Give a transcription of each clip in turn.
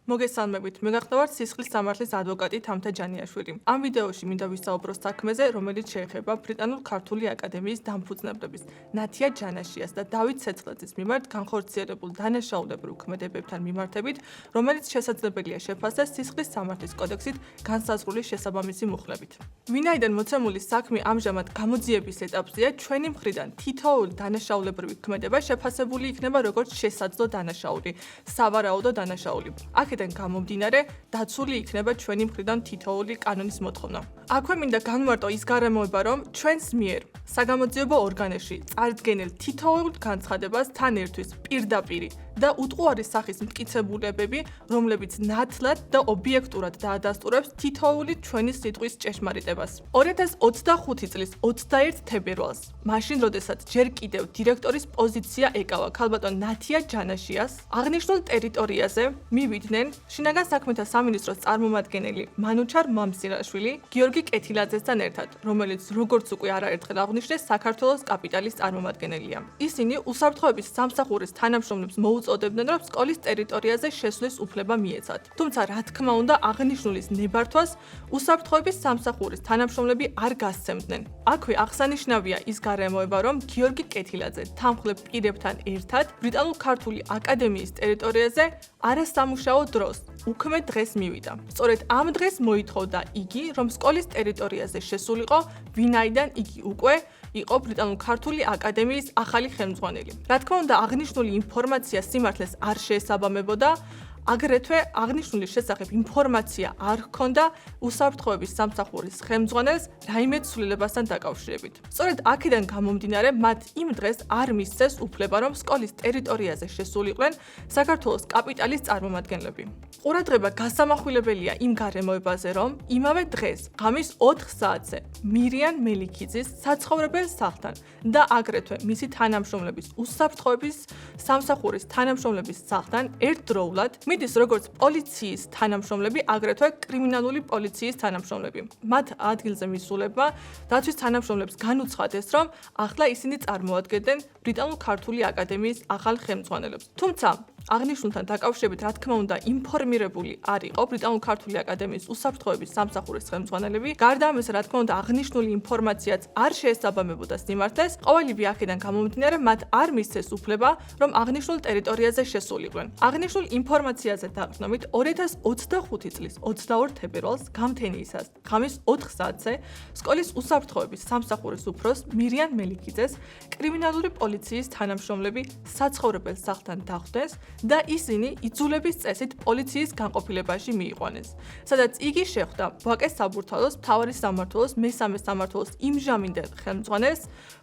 მოგესალმებით, მე გახლავართ სისხლის სამართლის ადვოკატი თამთა ჯანიაშვილი. ამ ვიდეოში მინდა ვისაუბროთ საქმეზე, რომელიც შეეხება ბრიტანულ-ქართული აკადემიის დამფუძნებლების ნათია ჯანაშიას და დავით ცეცხლაძის მიმართ განხორციელებულ დანაშაულებრივ ქმედებებთან მიმართებით, რომელიც შესაძლებელია შეფასდეს სისხლის სამართლის კოდექსით განსაზღვრული შესაბამისი მუხლებით. ვინაიდან მოცემული საქმე ამჟამად გამოძიების ეტაპზეა, ჩვენი მხრიდან თითოეული დანაშაულებრივი ქმედება შეფასებული იქნება როგორც შესაძლო დანაშაული, სავარაუდო დანაშაული. აქედან გამომდინარე, დაცული იქნება ჩვენი მხრიდან თითოეული კანონის მოთხოვნა. აქვე მინდა განვმარტო ის გარემოება, რომ ჩვენს მიერ საგამოძიებო ორგანოში წარდგენილ თითოეულ განცხადებას თან ერთვის პირდაპირი და უტყუარი სახის მტკიცებულებები, რომლებიც ნათლად და ობიექტურად დაადასტურებს თითოეული ჩვენი სიტყვის ჭეშმარიტებას. 2025 წლის 21 თებერვალს, მაშინ როდესაც ჯერ კიდევ დირექტორის პოზიცია ეკავა ქალბატონ ნათია ჯანაშიას, აღნიშნულ ტერიტორიაზე მივიდნენ შინაგან საქმეთა სამინისტროს წარმომადგენელი მანუჩარ მამსილაშვილი, გიორგი კეთილაძესთან ერთად, რომელიც როგორც უკვე არაერთხელ აღნიშნეს, საქართველოს კაპიტალის წარმომადგენელია. ისინი უსაფრთხოების სამსახურის თანამშრომლებს მოუწოდებდნენ, რომ სკოლის ტერიტორიაზე შესვლის უფლება მიეცათ. თუმცა, რა თქმა უნდა, აღნიშნულის ნებართვას უსაფრთხოების სამსახურის თანამშრომლები არ გასცემდნენ. აქვე აღსანიშნავია ის გარემოება, რომ გიორგი კეთილაძე თანმხლებ პირებთან ერთად ბრიტანულ-ქართული აკადემიის ტერიტორიაზე არასამუშაო დროს უქმე დღეს მივიდა. სწორედ ამ დღეს მოითხოვდა იგი, რომ სკოლის ტერიტორიაზე შესულიყო, ვინაიდან იგი უკვე იყო ბრიტანულ-ქართული აკადემიის ახალი ხელმძღვანელი. რა თქმა უნდა, აღნიშნული ინფორმაცია სიმართლეს არ შეესაბამებოდა, აგრეთვე აღნიშნული შესახებ ინფორმაცია არ ჰქონდა უსაფრთხოების სამსახურის ხელმძღვანელს რაიმე ცვლილებასთან დაკავშირებით. სწორედ აქედან გამომდინარე, მათ იმ დღეს არ მისცეს უფლება, რომ სკოლის ტერიტორიაზე შესულიყვნენ საქართველოს კაპიტალის წარმომადგენლები. ყურადღება გასამახვილებელია იმ გარემოებაზე, რომ იმავე დღეს, ღამის 4 საათზე, მირიან მელიქიძის საცხოვრებელ სახლთან და აგრეთვე მისი თანამშრომლების უსაფრთხოების სამსახურის თანამშრომლების სახლთან ერთდროულად მიდის როგორც პოლიციის თანამშრომლები, აგრეთვე კრიმინალური პოლიციის თანამშრომლები. მათ ადგილზე მისულებმა დაცვის თანამშრომლებს განუცხადეს, რომ ახლა ისინი წარმოადგენდნენ ბრიტანულ-ქართული აკადემიის ახალ ხელმძღვანელებს. თუმცა, აღნიშნულთან დაკავშირებით, რა თქმა უნდა, ინფორმირებული არ იყო ბრიტანულ-ქართული აკადემიის უსაფრთხოების სამსახურის ხელმძღვანელები. გარდა ამისა, რა თქმა უნდა, აღნიშნული ინფორმაციაც არ შეესაბამებოდა სიმართლეს. ყოველივე აქედან გამომდინარე, მათ არ მისცეს უფლება, რომ აღნიშნულ ტერიტორიაზე შესულიყვნენ. აღნიშნულ ინფორმაციაზე დაყრდნობით 2025 წლის 22 თებერვალს გამთენიისას ღამის 4 საათზე სკოლის უსაფრთხოების სამსახურის უფროს მირიან მელიქიძეს კრიმინალური პოლიციის თანამშრომლები საცხოვრებელ სახლთან დახვდეს და ისინი იძულების წესით პოლიციის განყოფილებაში მიიყვანეს, სადაც იგი შეხვდა ვაკეს საბურთალოს მთავარი სამმართველოს მესამე სამმართველოს იმჟამინდელ ხელმძღვანელს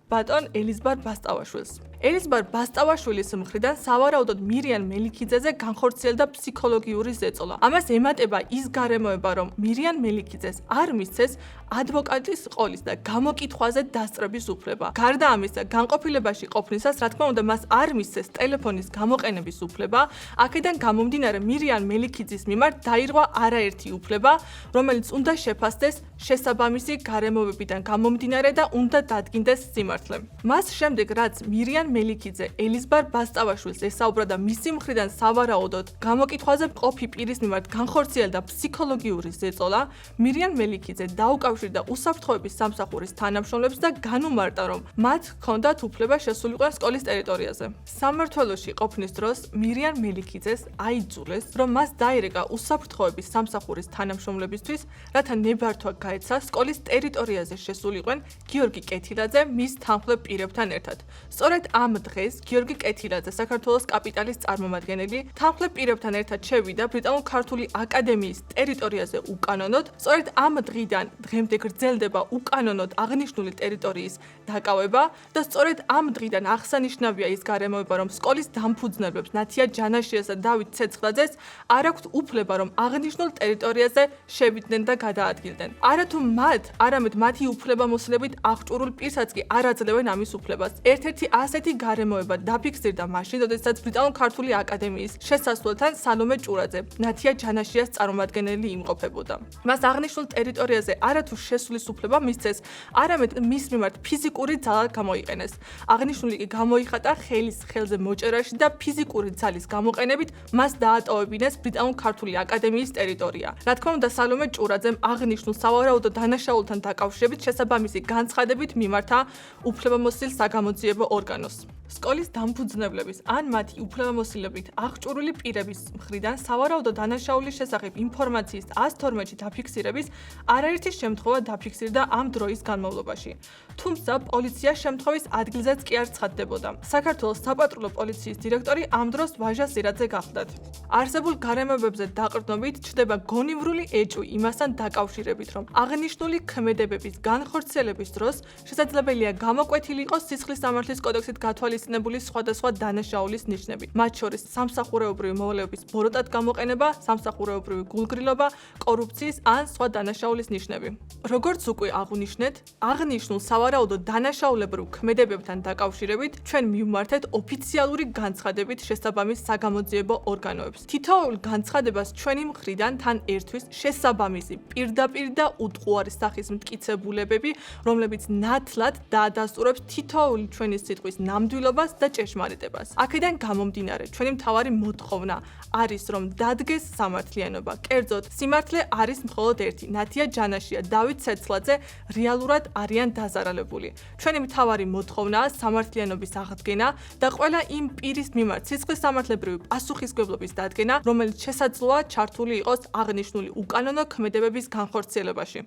ბატონ ელიზბარ ბასტავაშვილს. ელიზბარ ბასტავაშვილის მხრიდან სავარაუდოდ მირიან მელიქიძეზე განხორციელდა ფსიქოლოგიური ზეწოლა. ამას ემატება ის გარემოება, რომ მირიან მელიქიძეს არ მისცეს ადვოკატის ყოლის და გამოკითხვაზე დასწრების უფლება. გარდა ამისა, განყოფილებაში ყოფნისას, რა თქმა უნდა, მას არ მისცეს ტელეფონის გამოყენების უფლება. აქედან გამომდინარე, მირიან მელიქიძის მიმართ დაირღვა არაერთი უფლება, რომელიც უნდა შეფასდეს შესაბამისი გარემოებებიდან გამომდინარე და უნდა დადგინდეს სიმართლე. მას შემდეგ, რაც მირიან მელიქიძე ელიზბარ ბასტავაშვილს ესაუბრა და მისი მხრიდან სავარაუდოდ გამოკითხვაზე მყოფი პირის მიმართ განხორციელდა ფსიქოლოგიური ზეწოლა, მირიან მელიქიძე დაუკავშირდა უსაფრთხოების სამსახურის თანამშრომლებს და განუმარტა, რომ მათ ჰქონდათ უფლება შესულიყვნენ სკოლის ტერიტორიაზე. სამმართველოში ყოფნის დროს მირიან მელიქიძეს აიძულეს, რომ მას დაერეკა უსაფრთხოების სამსახურის თანამშრომლებისთვის, რათა ნებართვა გაეცა სკოლის ტერიტორიაზე შესულიყვნენ გიორგი კეთილაძე მის თანმხლებ პირებთან ერთად. სწორედ ამ დღეს გიორგი კეთილაძე, საქართველოს კაპიტალის წარმომადგენელი, თანმხლებ პირებთან ერთად შევიდა ბრიტანულ-ქართული აკადემიის ტერიტორიაზე უკანონოდ. სწორედ ამ დღიდან დღემდე გრძელდება უკანონოდ აღნიშნული ტერიტორიის დაკავება და სწორედ ამ დღიდან აღსანიშნავია ის გარემოება, რომ სკოლის დამფუძნებლებს ნათია ჯანაშიას და დავით ცეცხლაძეს არ აქვთ უფლება, რომ აღნიშნულ ტერიტორიაზე შევიდნენ და გადაადგილდნენ. არათუ მათ, არამედ მათი უფლებამოსილებით აღჭურვილ პირსაც კი არაც აძლევენ ამის უფლებას. ერთ-ერთი ასეთი გარემოება დაფიქსირდა მაშინ, როდესაც ბრიტანულ-ქართული აკადემიის შესასვლელთან სალომე ჭურაძე, ნათია ჯანაშიას წარმომადგენელი იმყოფებოდა. მას აღნიშნულ ტერიტორიაზე არათუ შესვლის უფლება მისცეს, არამედ მის მიმართ ფიზიკური ძალა გამოიყენეს. აღნიშნული კი გამოიხატა ხელის ხელზე მოჭერაში და ფიზიკური ძალის გამოყენებით მას დაატოვებინეს ბრიტანულ-ქართული აკადემიის ტერიტორია. რა თქმა უნდა, სალომე ჭურაძემ აღნიშნულ სავარაუდო დანაშაულთან დაკავშირებით შესაბამისი განცხადებით მიმართა უფლებამოსილ საგამოძიებო ორგანოს. სკოლის დამფუძნებლების ან მათი უფლებამოსილებით აღჭურვილი პირების მხრიდან სავარაუდო დანაშაულის შესახებ ინფორმაციის 112-ში დაფიქსირების არაერთი შემთხვევა დაფიქსირდა ამ დროის განმავლობაში. თუმცა პოლიცია შემთხვევის ადგილზეც კი არ ცხადდებოდა. საქართველოს საპატრულო პოლიციის დირექტორი ამ დროს ვაჟა ზირაძე გახლდათ. არსებულ გარემოებებზე დაყრდნობით ჩნდება გონივრული ეჭვი იმასთან დაკავშირებით, რომ აღნიშნული ქმედებების განხორციელების დროს შესაძლებელია გამოკვეთილი იყოს სისხლის სამართლის კოდექსით გათვალისწინებული სხვადასხვა დანაშაულის ნიშნები, მათ შორის სამსახურეობრივი მოვალეობის ბოროტად გამოყენება, სამსახურეობრივი გულგრილობა, კორუფციის ან სხვა დანაშაულის ნიშნები. როგორც უკვე აღვნიშნეთ, აღნიშნულ სავარაუდო დანაშაულებრივ ქმედებებთან დაკავშირებით ჩვენ მივმართეთ ოფიციალური განცხადებით შესაბამის საგამოძიებო ორგანოებს. თითოეულ განცხადებას ჩვენი მხრიდან თან ერთვის შესაბამისი პირდაპირ და უტყუარი სახის მტკიცებულებები, რომლებიც ნათლად დაადასტურებს თითოეული ჩვენი სიტყვის ნამდვილობას და ჭეშმარიტებას. აქედან გამომდინარე, ჩვენი მთავარი მოთხოვნა არის, რომ დადგეს სამართლიანობა. კერძოდ, სიმართლე არის მხოლოდ ერთი, ნათია ჯანაშია, დავით ცეცხლაძე რეალურად არიან დაზარალებული. ჩვენი მთავარი მოთხოვნაა სამართლიანობის აღდგენა და ყველა იმ პირის მიმართ სისხლის სამართლებრივი პასუხისმგებლობის დადგენა, რომელიც შესაძლოა ჩართული იყოს აღნიშნული უკანონო ქმედებების განხორციელებაში.